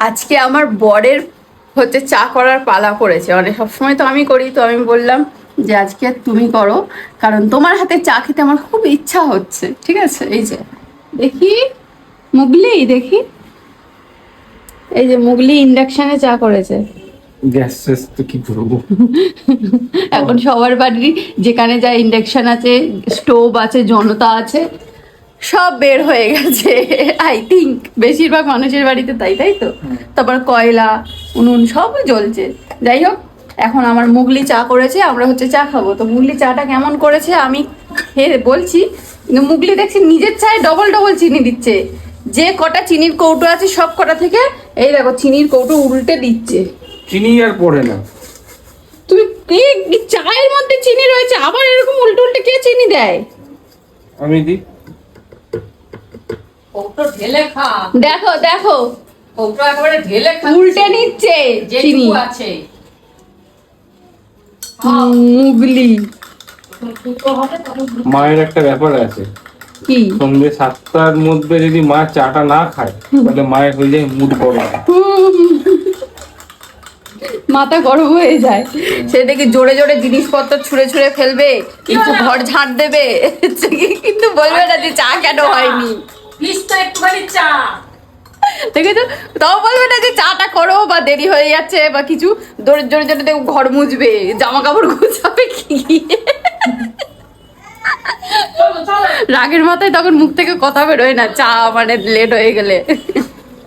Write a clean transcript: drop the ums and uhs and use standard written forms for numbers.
আজকে আমার বরের হচ্ছে চা করার পালা করেছে, মানে সবসময় তো আমি করি, তো আমি বললাম যে আজকে তুমি করো, কারণ তোমার হাতে চা খেতে আমার খুব ইচ্ছা হচ্ছে। ঠিক আছে, এই যে দেখি মুগলি, দেখি এই যে মুগলি ইন্ডাকশনে চা করেছে। গ্যাস শেষ তো কি করবো। এখন সবার বাড়ির যেখানে যা ইন্ডাকশন আছে, স্টোভ আছে, জনতা আছে, সব বের হয়ে গেছে। আই থিঙ্ক বেশিরভাগ মানুষের বাড়িতে তাই, তাই তো। তারপর কয়লা, উনুন সব জ্বলছে। যাই হোক, এখন আমার মুগলি চা করেছে, আমরা হচ্ছে চা খাবো। তো মুগলি চাটা কেমন করেছে আমি খেয়ে বলছি। কিন্তু মুগলি দেখছি নিজের চায়ে ডবল ডবল চিনি দিচ্ছে। যে কটা চিনির কৌটো আছে সব কটা থেকে এই দেখো চিনির কৌটো উল্টে দিচ্ছে। চিনি আর পড়ে না। তুমি এই চায়ের মধ্যে চিনি রয়েছে, আবার এরকম উল্টে উল্টে কে চিনি দেয়? আমি দিই। কৌটো ঢেলে খা। দেখো দেখো, কৌটো একেবারে ঢেলে খা। উল্টে নিচ্ছে চিনি। যেটুকু আছে মুগলি যখন ফুটো হবে তখন মায়ের একটা ব্যাপার আছে, কি? সন্ধ্যে 7টার মধ্যে যদি মা চাটা না খায় তাহলে মায়ের হয়ে যায় মুড গরম। মাথা গরম হয়ে যায়। সে দেখি জোরে জোরে জিনিসপত্র ছুঁড়ে ছুঁড়ে ফেলবে, একটু ঘর ঝাড় দেবে, কিন্তু বলবে না যে চা কেন হয়নি। প্লিজ তো একটুখানি চা। দেখেছো, তাও বলবে না যে চাটা করো, বা দেরি হয়ে যাচ্ছে বা কিছু। জোরে জোরে জোরে দেখো ঘর মুছবে, জামা কাপড় গুছাবে কি। চলো চলো। রাগের মাথায় তখন মুখ থেকে কথা বেরোয় না, চা মানে লেট হয়ে গেলে।